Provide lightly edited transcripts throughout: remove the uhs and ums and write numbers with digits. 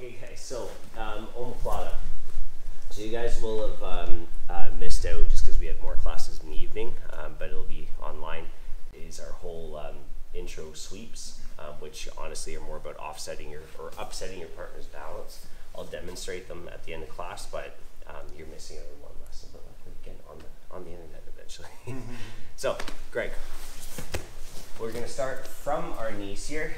Okay guys, so Omoplata. So you guys will have missed out just because we had more classes in the evening, but it'll be online. Is our whole intro sweeps, which honestly are more about offsetting your or upsetting your partner's balance. I'll demonstrate them at the end of class, but you're missing out on one lesson, but we can on the internet eventually. So, Greg, we're gonna start from our knees here.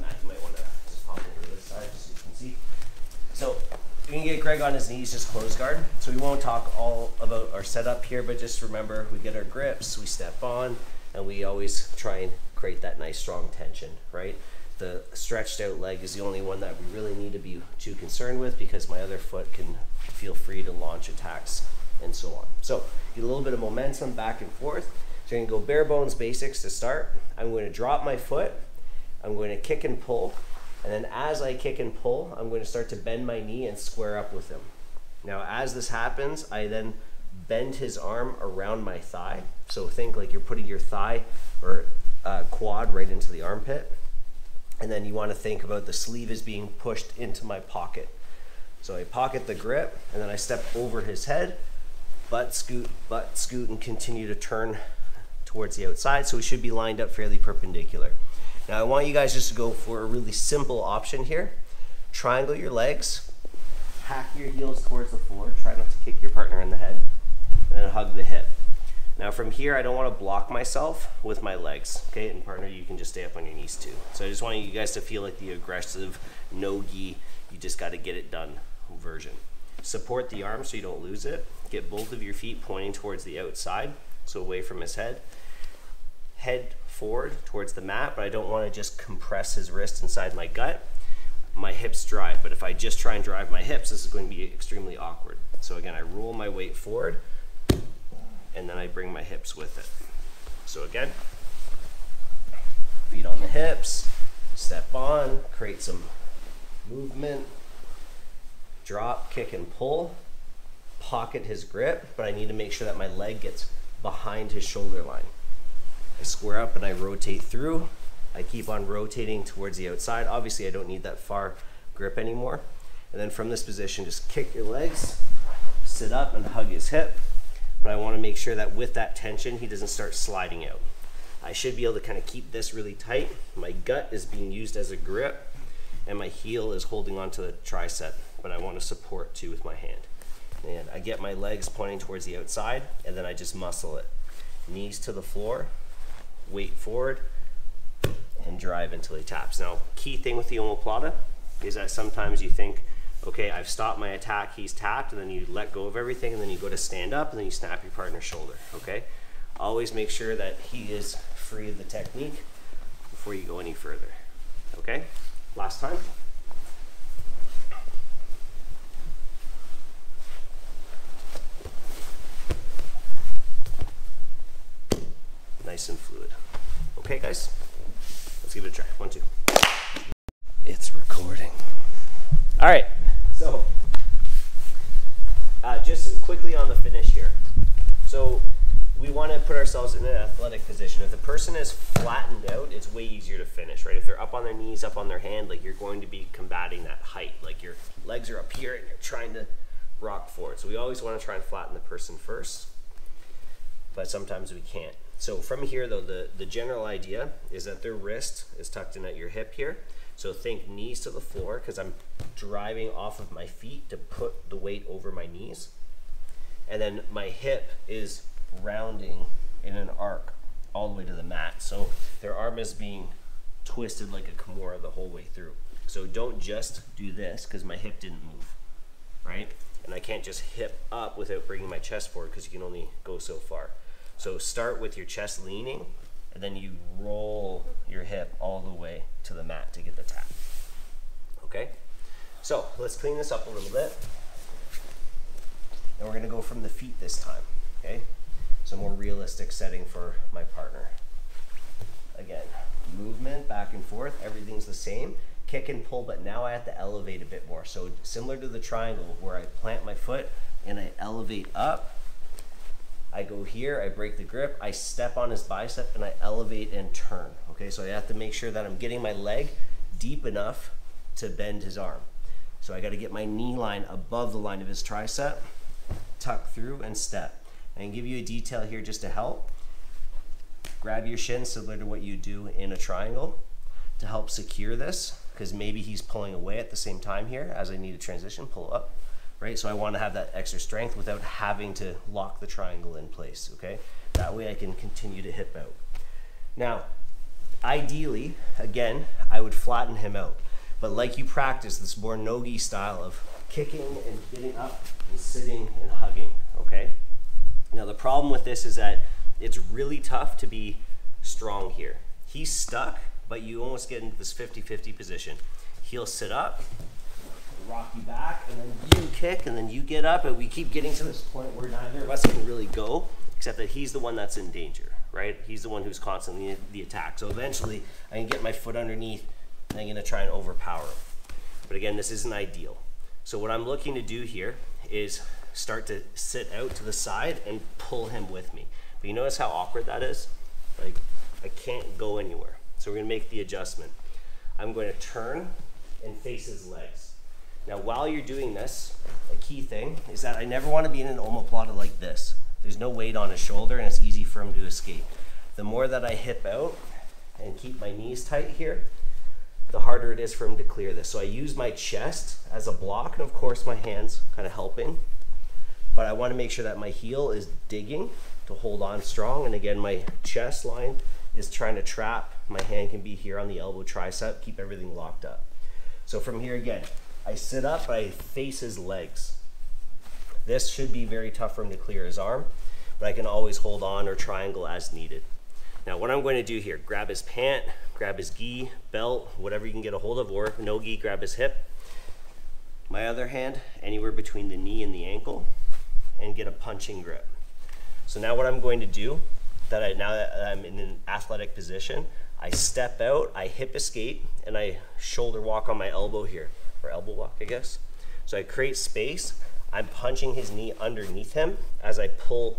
Matt, you might want to just pop over to this side just so you can see. So you can get Greg on his knees, just close guard. So we won't talk all about our setup here, but just remember we get our grips, we step on, and we always try and create that nice strong tension, right? The stretched out leg is the only one that we really need to be too concerned with because my other foot can feel free to launch attacks and so on. So get a little bit of momentum back and forth. So you're gonna go bare bones basics to start. I'm going to drop my foot. I'm going to kick and pull. And then as I kick and pull, I'm going to start to bend my knee and square up with him. Now, as this happens, I then bend his arm around my thigh. So think like you're putting your thigh or quad right into the armpit. And then you want to think about the sleeve is being pushed into my pocket. So I pocket the grip, and then I step over his head, butt scoot, and continue to turn towards the outside. So we should be lined up fairly perpendicular. Now I want you guys just to go for a really simple option here. Triangle your legs, hack your heels towards the floor, try not to kick your partner in the head, and then hug the hip. Now from here, I don't want to block myself with my legs, okay? And partner, you can just stay up on your knees too. So I just want you guys to feel like the aggressive, no-gi, you just got to get it done version. Support the arm so you don't lose it. Get both of your feet pointing towards the outside, so away from his head. Head forward towards the mat, but I don't want to just compress his wrist inside my gut. My hips drive, but if I just try and drive my hips, this is going to be extremely awkward. So again, I roll my weight forward, and then I bring my hips with it. So again, feet on the hips, step on, create some movement, drop, kick, and pull, pocket his grip, but I need to make sure that my leg gets behind his shoulder line. I square up and I rotate through. I keep on rotating towards the outside. Obviously, I don't need that far grip anymore. And then from this position, just kick your legs, sit up and hug his hip. But I want to make sure that with that tension, he doesn't start sliding out. I should be able to kind of keep this really tight. My gut is being used as a grip and my heel is holding onto the tricep, but I want to support too with my hand. And I get my legs pointing towards the outside and then I just muscle it. Knees to the floor. Weight forward and drive until he taps. Now, key thing with the omoplata is that sometimes you think, okay, I've stopped my attack, he's tapped, and then you let go of everything, and then you go to stand up, and then you snap your partner's shoulder, okay? Always make sure that he is free of the technique before you go any further, okay? Last time. Nice and fluid. Okay, guys, let's give it a try. 1, 2. It's recording. All right, so just quickly on the finish here. So we want to put ourselves in an athletic position. If the person is flattened out, it's way easier to finish, right? If they're up on their knees, up on their hand, like you're going to be combating that height. Like your legs are up here and you're trying to rock forward. So we always want to try and flatten the person first, but sometimes we can't. So from here though, the general idea is that their wrist is tucked in at your hip here. So think knees to the floor because I'm driving off of my feet to put the weight over my knees. And then my hip is rounding in an arc all the way to the mat. So their arm is being twisted like a Kimura the whole way through. So don't just do this because my hip didn't move, right? And I can't just hip up without bringing my chest forward because you can only go so far. So start with your chest leaning, and then you roll your hip all the way to the mat to get the tap. Okay? So let's clean this up a little bit. And we're gonna go from the feet this time, okay? So more realistic setting for my partner. Again, movement back and forth, everything's the same. Kick and pull, but now I have to elevate a bit more. So similar to the triangle where I plant my foot and I elevate up, I go here, I break the grip, I step on his bicep, and I elevate and turn. Okay, so I have to make sure that I'm getting my leg deep enough to bend his arm. So I got to get my knee line above the line of his tricep, tuck through and step. I can give you a detail here just to help. Grab your shin similar to what you do in a triangle to help secure this, because maybe he's pulling away at the same time here as I need to transition, pull up, right? So I want to have that extra strength without having to lock the triangle in place, okay? That way I can continue to hip out. Now, ideally, again, I would flatten him out. But like you practice this more no-gi style of kicking and getting up and sitting and hugging, okay? Now the problem with this is that it's really tough to be strong here. He's stuck, but you almost get into this 50-50 position. He'll sit up, rock you back, and then you kick, and then you get up, and we keep getting to this point where neither of us can really go, except that he's the one that's in danger, right? He's the one who's constantly in the attack. So eventually, I can get my foot underneath, and I'm gonna try and overpower him. But again, this isn't ideal. So what I'm looking to do here is start to sit out to the side and pull him with me. But you notice how awkward that is? Like, I can't go anywhere. So we're gonna make the adjustment. I'm going to turn and face his legs. Now, while you're doing this, a key thing is that I never want to be in an omoplata like this. There's no weight on his shoulder and it's easy for him to escape. The more that I hip out and keep my knees tight here, the harder it is for him to clear this. So I use my chest as a block, and of course my hands kind of helping. But I want to make sure that my heel is digging to hold on strong. And again, my chest line is trying to trap. My hand can be here on the elbow tricep, keep everything locked up. So from here again, I sit up, I face his legs. This should be very tough for him to clear his arm, but I can always hold on or triangle as needed. Now what I'm going to do here, grab his pant, grab his gi, belt, whatever you can get a hold of, or no gi, grab his hip. My other hand, anywhere between the knee and the ankle, and get a punching grip. So now what I'm going to do, now that I'm in an athletic position, I step out, I hip escape, and I shoulder walk on my elbow here, or elbow walk, I guess. So I create space, I'm punching his knee underneath him as I pull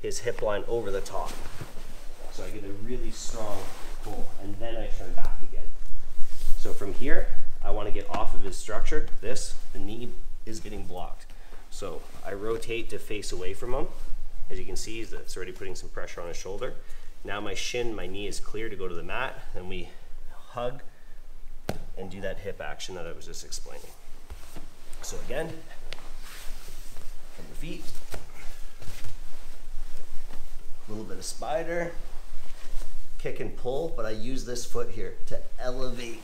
his hip line over the top. So I get a really strong pull, and then I turn back again. So from here, I want to get off of his structure. The knee is getting blocked. So I rotate to face away from him. As you can see, it's already putting some pressure on his shoulder. Now my knee is clear to go to the mat, and we hug and do that hip action that I was just explaining. So again, from the feet, a little bit of spider, kick and pull, but I use this foot here to elevate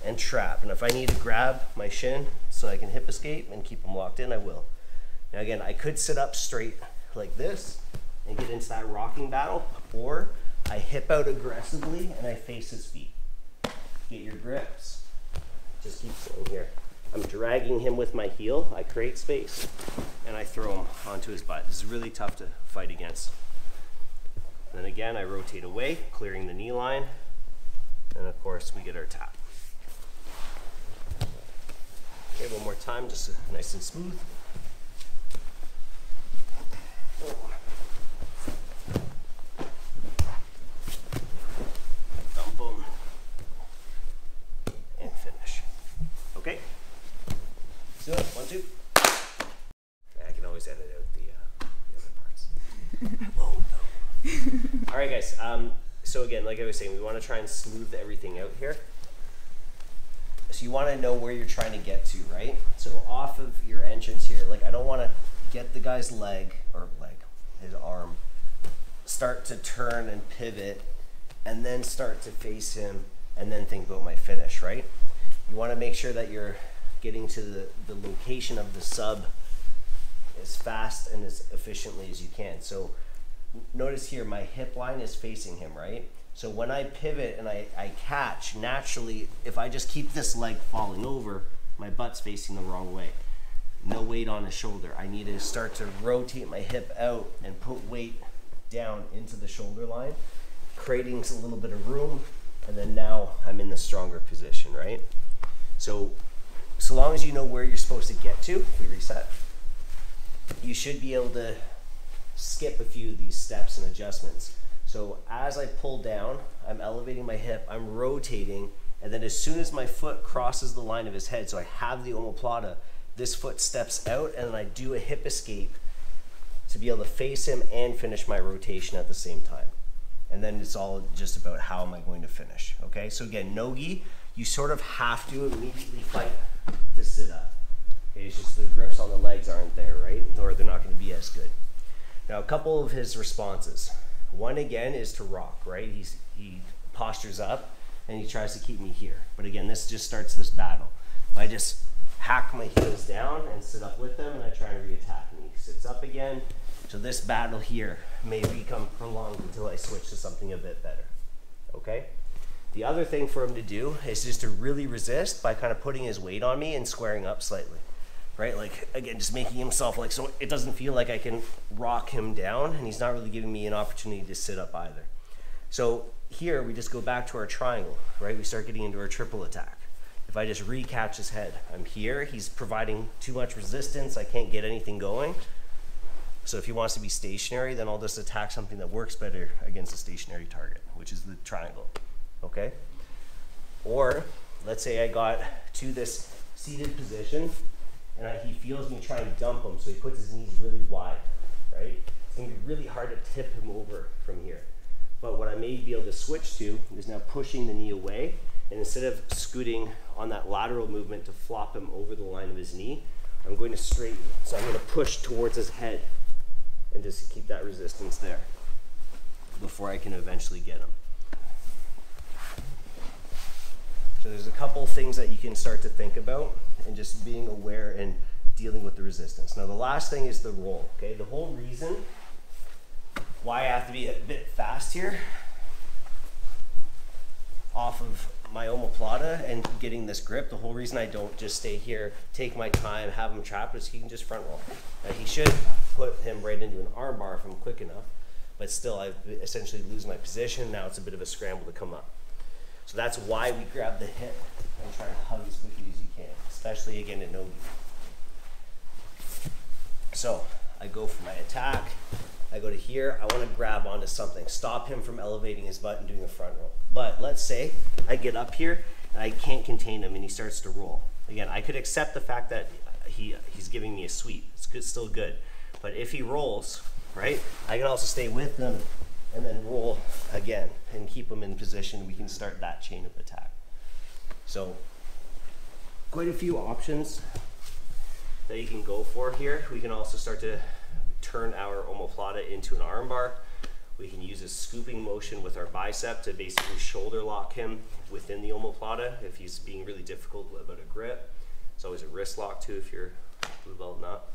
and trap. And if I need to grab my shin so I can hip escape and keep them locked in, I will. Now again, I could sit up straight like this and get into that rocking battle, or I hip out aggressively and I face his feet. Get your grips. Just keep sitting here. I'm dragging him with my heel, I create space, and I throw him onto his butt. This is really tough to fight against. And then again, I rotate away, clearing the knee line, and of course we get our tap. Okay, one more time, just nice and smooth. Dump them and finish. Okay, so 1, 2. I can always edit out the other parts. Oh no. All right, guys. So again, like I was saying, we want to try and smooth everything out here. So you want to know where you're trying to get to, right? So off of your entrance here, like I don't want to get the guy's his arm, start to turn and pivot, and then start to face him, and then think about my finish, right? You want to make sure that you're getting to the location of the sub as fast and as efficiently as you can. So notice here, my hip line is facing him, right? So when I pivot and I catch, naturally, if I just keep this leg falling over, my butt's facing the wrong way. No weight on the shoulder. I need to start to rotate my hip out and put weight down into the shoulder line, creating a little bit of room, and then now I'm in the stronger position, right? So long as you know where you're supposed to get to, if we reset, you should be able to skip a few of these steps and adjustments. So as I pull down, I'm elevating my hip, I'm rotating, And then as soon as my foot crosses the line of his head, so I have the omoplata, this foot steps out, and then I do a hip escape to be able to face him and finish my rotation at the same time. And then it's all just about how am I going to finish, okay? So again, no-gi, you sort of have to immediately fight to sit up. Okay, it's just the grips on the legs aren't there, right? Or they're not going to be as good. Now, a couple of his responses. One, again, is to rock, right? He postures up and he tries to keep me here. But again, this just starts this battle. I just hack my heels down and sit up with them, and I try to re-attack, and he sits up again. So this battle here may become prolonged until I switch to something a bit better, okay? The other thing for him to do is just to really resist by kind of putting his weight on me and squaring up slightly, right? Like, again, just making himself like, so it doesn't feel like I can rock him down, and he's not really giving me an opportunity to sit up either. So here we just go back to our triangle, right? We start getting into our triple attack. If I just re-catch his head, I'm here, he's providing too much resistance, I can't get anything going. So if he wants to be stationary, then I'll just attack something that works better against a stationary target, which is the triangle, okay? Or let's say I got to this seated position and he feels me trying to dump him, so he puts his knees really wide, right? It's gonna be really hard to tip him over from here. But what I may be able to switch to is now pushing the knee away, and instead of scooting on that lateral movement to flop him over the line of his knee, I'm going to straighten. So I'm going to push towards his head and just keep that resistance there before I can eventually get him. So there's a couple things that you can start to think about and just being aware and dealing with the resistance. Now the last thing is the roll, okay? The whole reason why I have to be a bit fast here off of my omoplata and getting this grip, the whole reason I don't just stay here, take my time, have him trapped, is he can just front roll. Now he should put him right into an arm bar if I'm quick enough, but still I essentially lose my position. Now it's a bit of a scramble to come up. So that's why we grab the hip and try to hug as quickly as you can, especially again in no-gi. So I go for my attack, I go to here, I want to grab onto something, stop him from elevating his butt and doing a front roll. But let's say I get up here and I can't contain him and he starts to roll. Again, I could accept the fact that he's giving me a sweep. It's good, still good. But if he rolls, right, I can also stay with him and then roll again and keep him in position. We can start that chain of attack. So quite a few options that you can go for here. We can also start to turn our omoplata into an arm bar. We can use a scooping motion with our bicep to basically shoulder lock him within the omoplata if he's being really difficult about a grip. It's always a wrist lock too if you're blue belt not.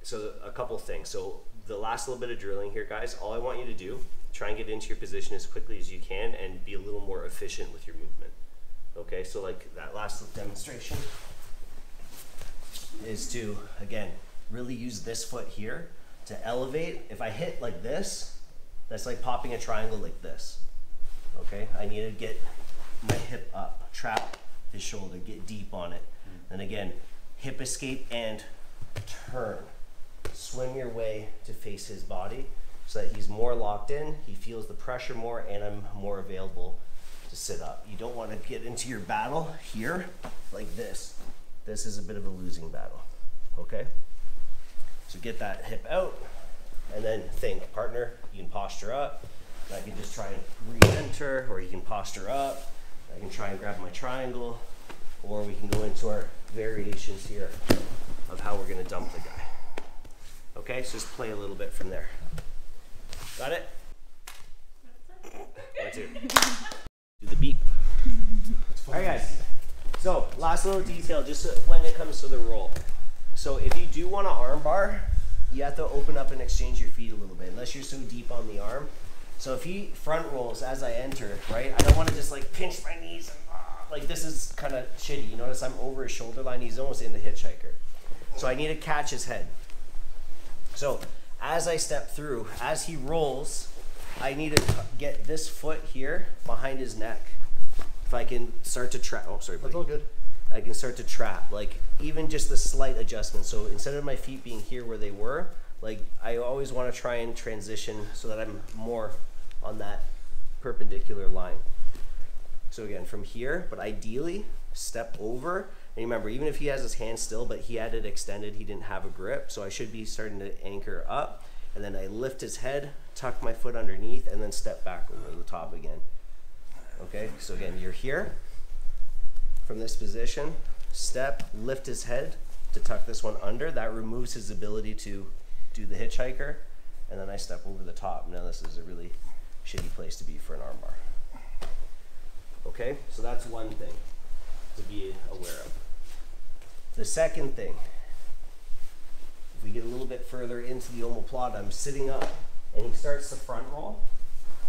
So a couple things. So the last little bit of drilling here, guys, all I want you to do, try and get into your position as quickly as you can and be a little more efficient with your movement. Okay, so like that last demonstration is to, again, really use this foot here to elevate. If I hit like this, that's like popping a triangle like this. Okay, I need to get my hip up, trap his shoulder, get deep on it. And again, hip escape and turn. Swim your way to face his body so that he's more locked in, he feels the pressure more, and I'm more available to sit up. You don't want to get into your battle here like this. This is a bit of a losing battle, okay? So get that hip out, and then think, partner, you can posture up. I can just try and re-enter, or you can posture up. I can try and grab my triangle, or we can go into our variations here of how we're gonna dump the guy. Okay, so just play a little bit from there. Got it? 1, 2. Do the beep. All right, guys. So last little detail, just when it comes to the roll. So if you do want to arm bar, you have to open up and exchange your feet a little bit, unless you're so deep on the arm. So if he front rolls as I enter, right, I don't want to just like pinch my knees and like this is kind of shitty. You notice I'm over his shoulder line, he's almost in the hitchhiker. So I need to catch his head. So as I step through, as he rolls, I need to get this foot here behind his neck. If I can start to trap, oh sorry buddy. That's all good. I can start to trap, like even just a slight adjustment. So instead of my feet being here where they were, like I always want to try and transition so that I'm more on that perpendicular line. So again, from here, but ideally, step over. And remember, even if he has his hand still, but he had it extended, he didn't have a grip, so I should be starting to anchor up. And then I lift his head, tuck my foot underneath, and then step back over the top again. Okay, so again, you're here. From this position, step, lift his head to tuck this one under. That removes his ability to do the hitchhiker. And then I step over the top. Now this is a really shitty place to be for an armbar. Okay, so that's one thing to be aware of. The second thing, if we get a little bit further into the omoplata, I'm sitting up and he starts the front roll,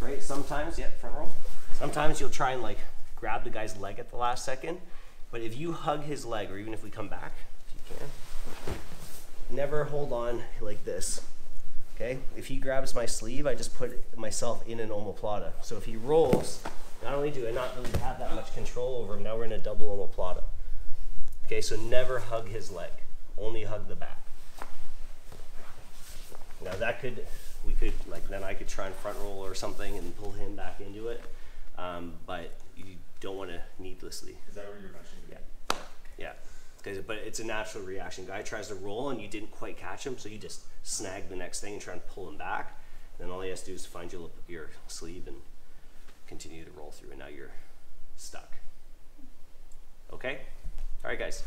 right? Sometimes, yeah, front roll. Sometimes you'll try and like grab the guy's leg at the last second, but if you hug his leg, or even if we come back, if you can, never hold on like this. Okay, if he grabs my sleeve, I just put myself in an omoplata. So if he rolls, not only do I not really have that much control over him, now we're in a double omoplata. Okay, so never hug his leg, only hug the back. Now that could, then I could try and front roll or something and pull him back into it, but you don't want to needlessly. Is that what you're mentioning? Yeah, yeah. But it's a natural reaction. Guy tries to roll and you didn't quite catch him, so you just snag the next thing and try and pull him back. Then all he has to do is find your sleeve and continue to roll through, and now you're stuck. Okay? All right, guys.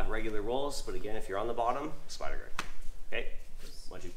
Regular rolls, but again, if you're on the bottom, spider guard. Okay? 1, 2.